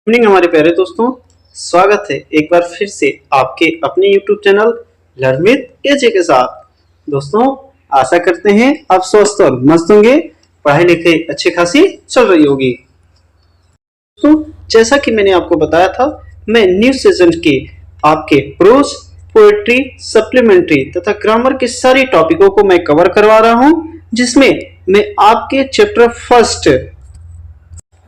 Evening हमारे प्यारे दोस्तों, स्वागत है एक बार फिर से आपके अपने YouTube चैनल लर्न विद एजे के साथ। दोस्तों, आशा करते हैं आप स्वस्थ और मस्त होंगे, पढ़ाई लिखाई अच्छी खासी चल रही होगी। दोस्तों, जैसा कि मैंने आपको बताया था, मैं न्यू सीजन के आपके प्रोज, पोएट्री, सप्लीमेंट्री तथा ग्रामर के सारी टॉपिकों को मैं कवर करवा रहा हूं, जिसमें मैं आपके chapter first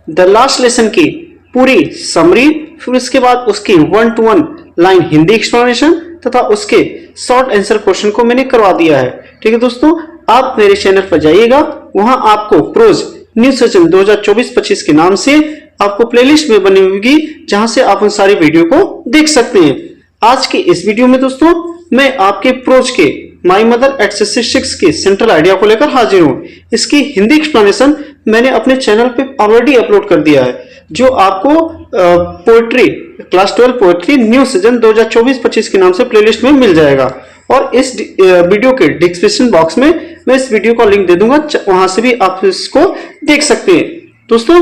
the last lesson की पूरी समरी, फिर उसके बाद उसकी 1 to 1 लाइन हिंदी एक्सप्लेनेशन तथा उसके शॉर्ट आंसर क्वेश्चन को मैंने करवा दिया है। ठीक है दोस्तों, आप मेरे चैनल पर जाइएगा, वहां आपको प्रोज न्यू सेशन 2024-25 के नाम से आपको प्लेलिस्ट में बनी होगी, जहां से आप उन सारी वीडियो को देख सकते हैं। आज के इस वीडियो में दोस्तों मैं आपके प्रोज के माई मदर एट 66 के सेंट्रल आइडिया को लेकर हाजिर हूं। इसकी हिंदी एक्सप्लेनेशन मैंने अपने चैनल पे ऑलरेडी अपलोड कर दिया है, जो आपको poetry class 12 poetry new season 2024-25 के नाम से प्लेलिस्ट में मिल जाएगा। और इस वीडियो के डिस्क्रिप्शन बॉक्स में मैं इस वीडियो का लिंक दे दूंगा, वहां से भी आप इसको देख सकते हैं। दोस्तों,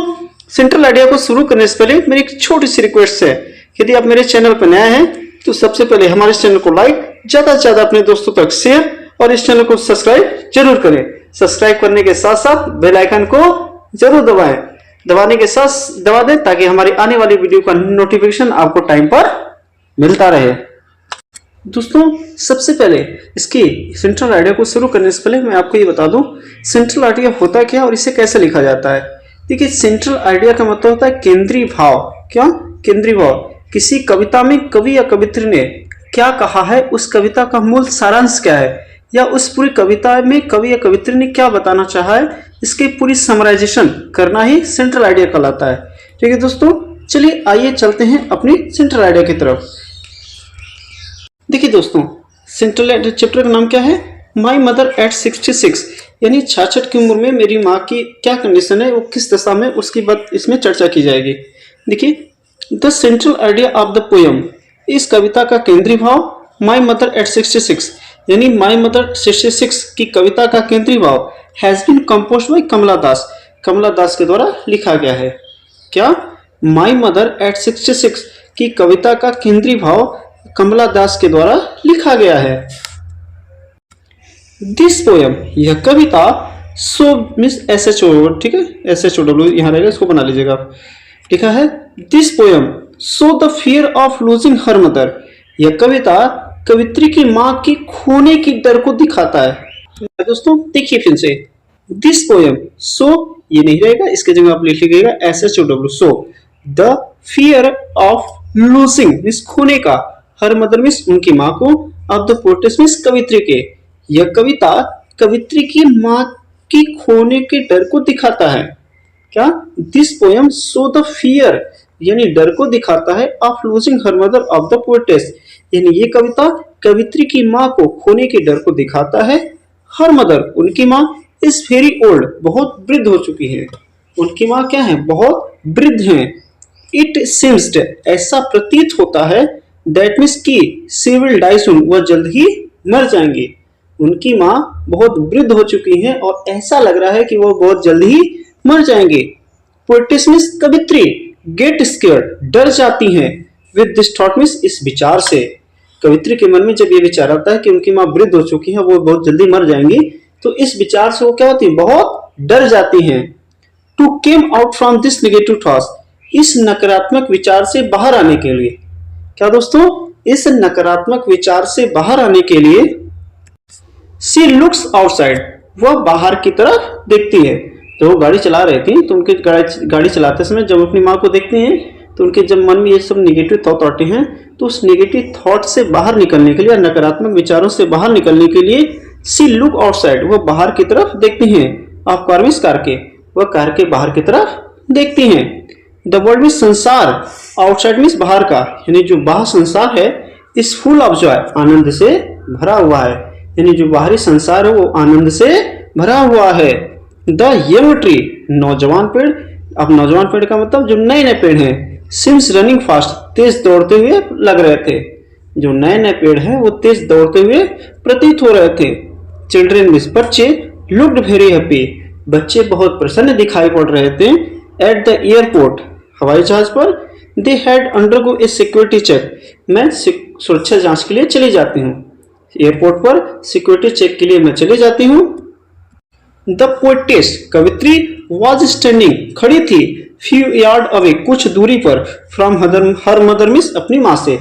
सेंट्रल आइडिया को शुरू करने से पहले मेरी एक छोटी सी रिक्वेस्ट है, यदि आप मेरे चैनल पर नया हैं तो सबसे पहले हमारे चैनल को लाइक, ज्यादा से ज्यादा अपने दोस्तों तक शेयर और इस चैनल को सब्सक्राइब जरूर करें। सब्सक्राइब करने के साथ साथ बेल आइकन को जरूर दबाएं, दबाने के साथ दबा दें ताकि हमारी आने वाली वीडियो का नोटिफिकेशन आपको टाइम पर मिलता रहे। दोस्तों, सबसे पहले इसकी सेंट्रल आइडिया को शुरू करने से पहले मैं आपको ये बता दूं सेंट्रल आइडिया होता क्या और इसे कैसे लिखा जाता है। देखिए, सेंट्रल आइडिया का मतलब होता है केंद्रीय भाव। क्या? केंद्रीय भाव। किसी कविता में कवि या कवित्री ने क्या कहा है, उस कविता का मूल सारांश क्या है, या उस पूरी कविता में कवि या कवित्री ने क्या बताना चाहा है, इसकी पूरी समराइजेशन करना ही सेंट्रल आइडिया कहलाता है। ठीक है दोस्तों, चलिए आइए चलते हैं अपनी सेंट्रल आइडिया की तरफ। देखिए दोस्तों, सेंट्रल आइडिया चैप्टर का नाम क्या है? माई मदर एट 66, यानी 66 की उम्र में मेरी माँ की क्या कंडीशन है, वो किस दशा में, उसकी बात इसमें चर्चा की जाएगी। देखिए, the central idea of the poem, इस कविता का केंद्रीय भाव माई मदर एट 66, यानी माई मदर 66 की कविता का केंद्रीय भाव has been composed by Kamala दास, कमला दास के द्वारा लिखा गया है। क्या? माई मदर एट 66 की कविता का केंद्रीय भाव कमला दास के द्वारा लिखा गया है। दिस पोयम, यह कविता सो मीन्स SHO, ठीक है, SHOW यहाँ रहेगा, इसको बना लीजिएगा आप। लिखा है this poem so the fear of losing her mother, यह कविता कवित्री की मां की खोने की डर को दिखाता है। दोस्तों देखिए फिर से, दिस पोयम सो ये नहीं रहेगा, इसके जगह आप लिख लीजिएगा SHOW, so the fear of losing means खोने का, हर मदर मीन्स उनकी मां को, ऑफ द पोएट्स मीन्स कवित्री के, यह कविता कवित्री की मां की खोने के डर को दिखाता है। क्या? This poem so the fear, यानी डर को दिखाता है, of losing her mother of the poetess, यानी ये कविता कवित्री की मां को खोने के डर को दिखाता है। हर मदर, उनकी मां, इज वेरी ओल्ड, बहुत वृद्ध हो चुकी है। उनकी मां क्या है? बहुत वृद्ध हैं। इट सीम्स, ऐसा प्रतीत होता है, दैट मीन्स की शी विल डाई सून, वह जल्द ही मर जाएंगी। उनकी मां बहुत वृद्ध हो चुकी हैं और ऐसा लग रहा है कि वो बहुत जल्द ही मर जाएंगे। पोएटिस मीन्स कवित्री, गेट स्केयर्ड, डर जाती हैं, विद दिस थॉट मीन्स इस विचार से। कवित्री के मन में जब ये विचार आता है कि उनकी मां वृद्ध हो चुकी है, वो बहुत जल्दी मर जाएंगी, तो इस विचार से वो क्या होती है? बहुत डर जाती हैं। To came out from this negative thoughts, इस नकारात्मक विचार से बाहर आने के लिए। क्या दोस्तों? इस नकारात्मक विचार से बाहर आने के लिए शी लुक्स आउटसाइड, वह बाहर की तरफ देखती है। तो वो गाड़ी चला रहे थे, तो उनके गाड़ी चलाते समय जब अपनी माँ को देखते हैं, तो उनके जब मन में ये सब नेगेटिव थॉट आते हैं, तो उस नेगेटिव थॉट से बाहर निकलने के लिए, नकारात्मक विचारों से बाहर निकलने के लिए शी लुक आउटसाइड, वह बाहर की तरफ देखती हैं। ऑफ कार मीन्स कार के, वह कार के बाहर की तरफ देखती हैं। द वर्ल्ड मीन्स संसार, आउटसाइड मीन्स बाहर का, यानी जो बाहर संसार है, इज फुल ऑफ जॉय, आनंद से भरा हुआ है, यानी जो बाहरी संसार है वो आनंद से भरा हुआ है। द यंग ट्री, नौजवान पेड़, अब नौजवान पेड़ का मतलब जो नए नए पेड़ हैं, सिम्स रनिंग फास्ट, तेज दौड़ते हुए लग रहे थे। जो नए नए पेड़ हैं वो तेज दौड़ते हुए प्रतीत हो रहे थे। चिल्ड्रेन मीन्स बच्चे, लुक्ड वेरी हैप्पी, बच्चे बहुत प्रसन्न दिखाई पड़ रहे थे। एट द एयरपोर्ट, हवाई जहाज पर, they had undergo a security check, मैं सुरक्षा जांच के लिए चली जाती हूँ। एयरपोर्ट पर सिक्योरिटी चेक के लिए मैं चली जाती हूँ। द पोएटेस, कवित्री, वॉज स्टैंडिंग, खड़ी थी, फ्यू यार्ड अवे, कुछ दूरी पर, फ्रॉम हर मदर मिस, अपनी माँ से,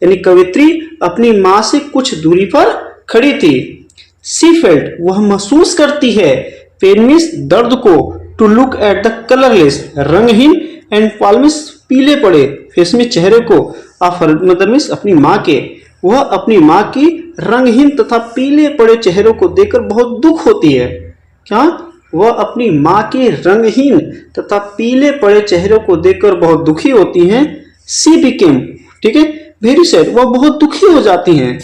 यानी कवित्री अपनी माँ से कुछ दूरी पर खड़ी थी। सी फेल्ट, वह महसूस करती है, पेन मिस, दर्द को, to look at the colourless, रंगहीन, एंड पाल्मिस, पीले पड़े, फेस में, चेहरे को, ऑफ हर मदर मिस, अपनी माँ के, वह अपनी माँ की रंगहीन तथा पीले पड़े चेहरों को देखकर बहुत दुख होती है। क्या? वह अपनी माँ के रंगहीन तथा पीले पड़े चेहरों को देखकर बहुत दुखी होती हैं। सी बिकेम, ठीक है, वेरी सैड, वह बहुत दुखी हो जाती हैं।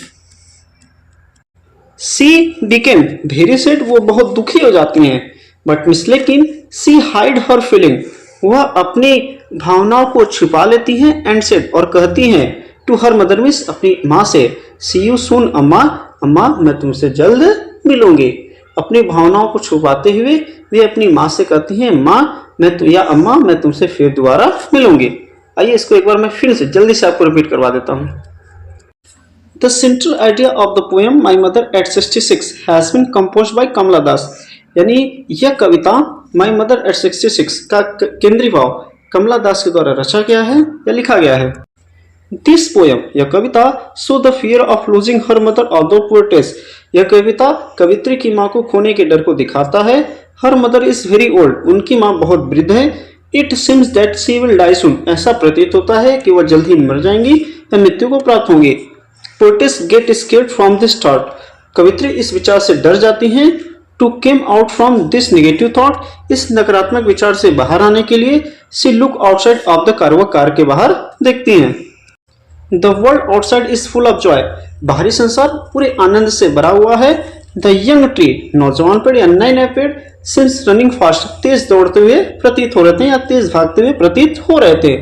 सी बिकेम वेरी सैड, वो बहुत दुखी हो जाती हैं। बट मिस, लेकिन सी हाइड हर फीलिंग, वह अपनी भावनाओं को छिपा लेती हैं। एंड सेड, और कहती हैं, टू हर मदर मिस, अपनी माँ से, सी यू सून अम्मा, अम्मा मैं तुमसे जल्द मिलूंगी। अपनी भावनाओं को छुपाते हुए वे अपनी माँ से कहती हैं, माँ मैं तो, या अम्मा मैं तुमसे फिर दोबारा मिलूंगी। आइए इसको एक बार मैं फिर से जल्दी से आपको रिपीट करवा देता हूँ। The central idea of the poem My Mother at 66 has been composed by Kamala Das, यानी यह कविता माई मदर एट 66 का केंद्रीय भाव कमला दास के द्वारा रचा गया है या लिखा गया है। दिस पोएम, यह कविता, so the fear of losing her mother of the poetess, यह कविता कवित्री की माँ को खोने के डर को दिखाता है। Her mother is very old, उनकी माँ बहुत वृद्ध है। It seems that she will die soon, ऐसा प्रतीत होता है कि वह जल्द ही मर जाएंगी या मृत्यु को प्राप्त होंगी। Poetess get scared from this thought, कवित्री इस विचार से डर जाती हैं। To came out from this negative thought, इस नकारात्मक विचार से बाहर आने के लिए she look outside of the car, वह कार के बाहर देखती हैं। The world outside is full of joy, बाहरी संसार पूरे आनंद से भरा हुआ है। द यंग ट्री, नौजवान पेड़ या नए नए पेड़, सिंस रनिंग फास्ट, तेज दौड़ते हुए प्रतीत हो रहे थे या तेज भागते हुए प्रतीत हो रहे थे।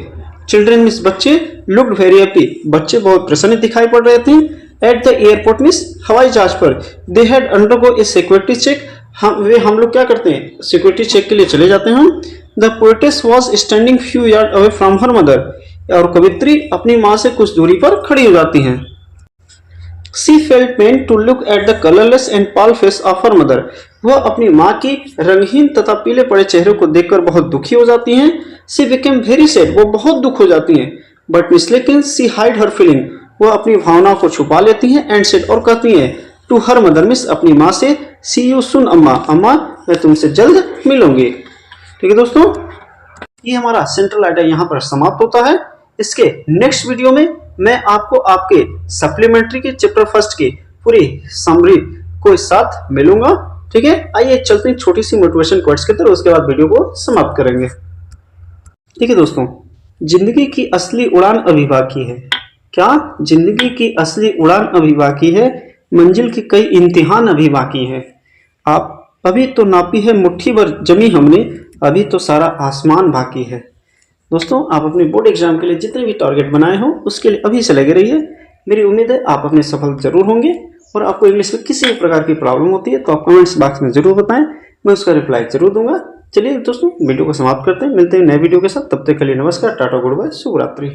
चिल्ड्रन मिस, बच्चे, लुक्ड वेरी हैप्पी, बच्चे बहुत प्रसन्न दिखाई पड़ रहे थे। एट द एयरपोर्ट मिस, हवाई जहाज पर, they had undergo a security check, हम लोग क्या करते हैं, सिक्योरिटी चेक के लिए चले जाते हैं। The poetess was standing few yard away from her mother, और कवित्री अपनी माँ से कुछ दूरी पर खड़ी हो जाती हैं। She felt pain to look at the colourless and pale face of her mother, वह अपनी माँ की रंगहीन तथा पीले पड़े चेहरे को देखकर बहुत दुखी हो जाती हैं। सी बिकेम वेरी सैड, वो बहुत दुख हो जाती हैं। बट मिस, लेकिन सी हाइड हर फीलिंग, वह अपनी भावनाओं को छुपा लेती हैं। एंड सेड, और कहती हैं, टू हर मदर मिस, अपनी माँ से, सी यू सुन अम्मा, अम्मा मैं तुमसे जल्द मिलूंगी। ठीक है दोस्तों, ये हमारा सेंट्रल आइडिया यहाँ पर समाप्त होता है। इसके नेक्स्ट वीडियो में मैं आपको आपके सप्लीमेंट्री के चैप्टर फर्स्ट की पूरी समरी को साथ मिलूंगा। ठीक है, आइए चलते हैं छोटी सी मोटिवेशन कोट्स की तरफ, उसके बाद वीडियो को समाप्त करेंगे। ठीक है दोस्तों, जिंदगी की असली उड़ान अभी बाकी है। क्या? जिंदगी की असली उड़ान अभी बाकी है, मंजिल की कई इम्तिहान अभी बाकी है। आप अभी तो नापी है मुट्ठी भर जमी हमने, अभी तो सारा आसमान बाकी है। दोस्तों, आप अपने बोर्ड एग्जाम के लिए जितने भी टारगेट बनाए हो उसके लिए अभी से लगे रहिए। मेरी उम्मीद है आप अपने सफल जरूर होंगे। और आपको इंग्लिश में किसी भी प्रकार की प्रॉब्लम होती है तो आप कमेंट्स बॉक्स में जरूर बताएं, मैं उसका रिप्लाई जरूर दूंगा। चलिए दोस्तों, वीडियो को समाप्त करते हैं, मिलते हैं नए वीडियो के साथ। तब तक के लिए नमस्कार, टाटा, गुड बाय, शुभ रात्रि।